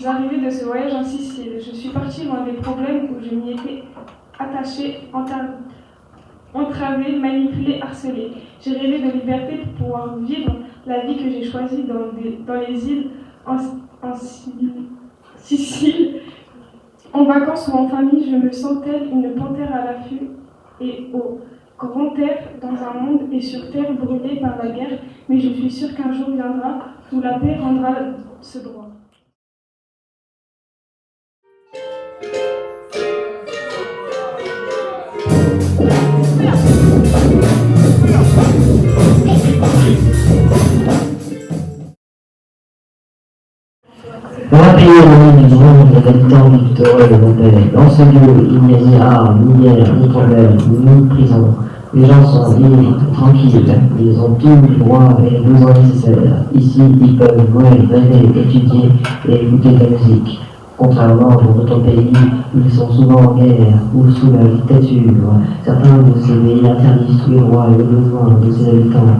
Arrivée de ce voyage en Sicile, je suis partie loin des problèmes où je m'y étais attachée, entravée, manipulée, harcelée. J'ai rêvé de liberté pour pouvoir vivre la vie que j'ai choisie dans les îles en Sicile. En vacances ou en famille, je me sens telle une panthère à l'affût et au grand air dans un monde et sur terre brûlée par la guerre. Mais je suis sûre qu'un jour viendra où la paix rendra ce droit. Dans un pays éloigné du monde, les habitants vivent heureux et en paix. Dans ce lieu, il n'y a ni armes, ni guerre, ni problème, ni prison. Les gens sont libres, tranquilles, ils ont tout le droit et les besoins nécessaires. Ici, ils peuvent jouer, rêver, étudier et écouter de la musique. Contrairement dans d'autres pays, ils sont souvent en guerre ou sous la dictature. Certains de ces pays interdisent tous les droits et les besoins de ses habitants.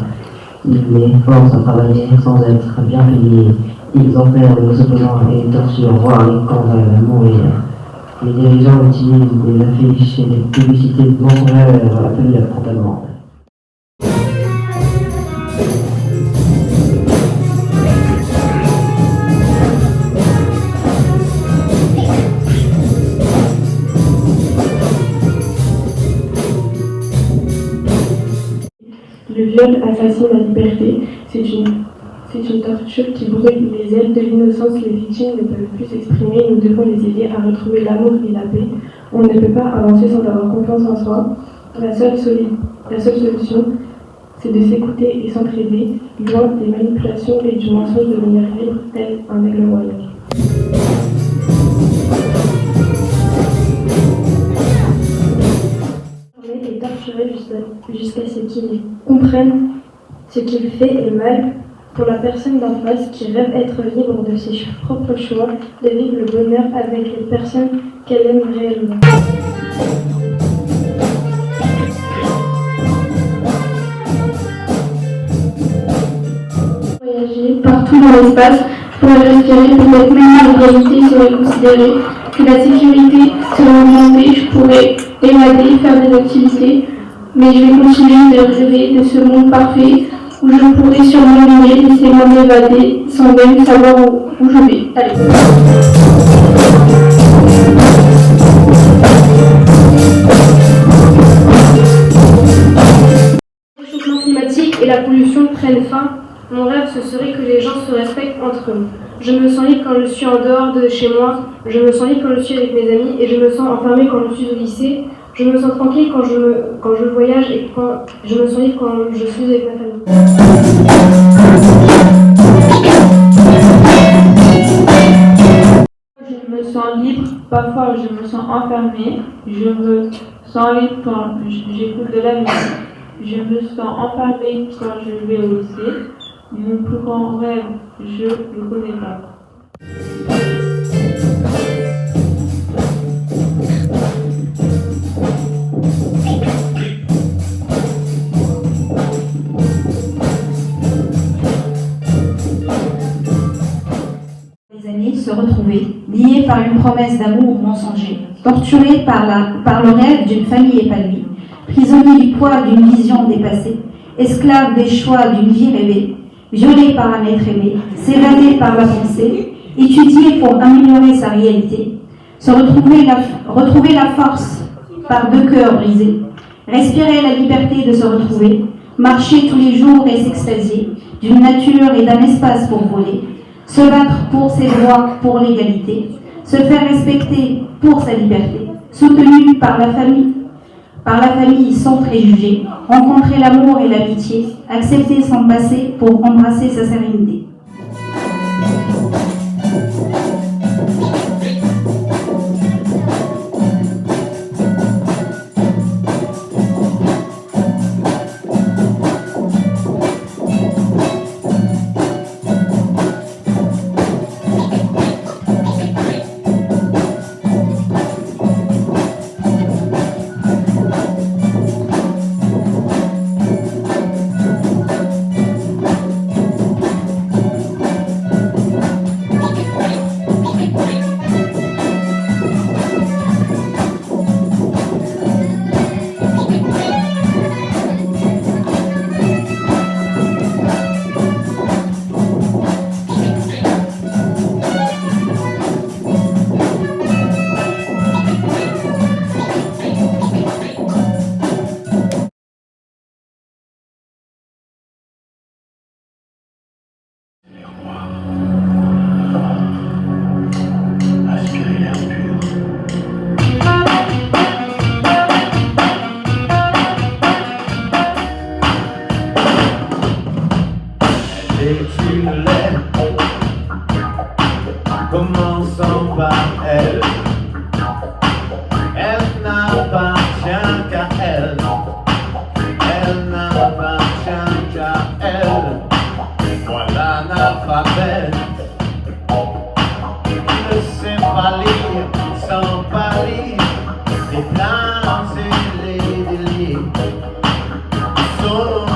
Ils les forcent à travailler sans être bien payés. Ils enferment les opposants et les torturent, voire les condamnent à mourir. Les dirigeants utilisent des affiches et des publicités mensongères appelées la propagande. Le viol assassine la liberté. C'est une torture qui brûle les ailes de l'innocence. Les victimes ne peuvent plus s'exprimer. Nous devons les aider à retrouver l'amour et la paix. On ne peut pas avancer sans avoir confiance en soi. La seule solution, c'est de s'écouter et s'entraider, loin des manipulations et du mensonge, de devenir libre, tel un aigle voyage. Et torturer jusqu'à ce qu'il comprenne ce qu'il fait est mal pour la personne d'en face qui rêve être libre de ses propres choix, de vivre le bonheur avec les personnes qu'elle aime réellement. Voyager partout dans l'espace, je pourrais respirer, peut-être même l'égalité serait considérée, que la sécurité serait augmentée, je pourrais évader, faire des activités, mais je vais continuer de rêver de ce monde parfait où je pourrais sûrement vivre, laisser-moi m'évader sans même savoir où je vais. Allez. Le réchauffement climatique et la pollution prennent fin. Mon rêve, ce serait que les gens se respectent entre eux. Je me sens libre quand je suis en dehors de chez moi, je me sens libre quand je suis avec mes amis et je me sens enfermée quand je suis au lycée. Je me sens tranquille quand je voyage et quand je me sens libre quand je suis avec ma famille. Je me sens libre, parfois je me sens enfermée, je me sens libre quand j'écoute de la musique, je me sens enfermée quand je vais au lycée. Mon plus grand rêve, je ne le connais pas. Se retrouver, liés par une promesse d'amour mensonger, torturés par le rêve d'une famille épanouie, prisonniers du poids d'une vision dépassée, esclaves des choix d'une vie rêvée, violés par un être aimé, s'évader par la pensée, étudier pour améliorer sa réalité, retrouver la force par deux cœurs brisés, respirer la liberté de se retrouver, marcher tous les jours et s'extasier d'une nature et d'un espace pour voler, se battre pour ses droits, pour l'égalité, se faire respecter pour sa liberté, soutenu par la famille sans préjugés, rencontrer l'amour et l'amitié, accepter son passé pour embrasser sa sérénité. solo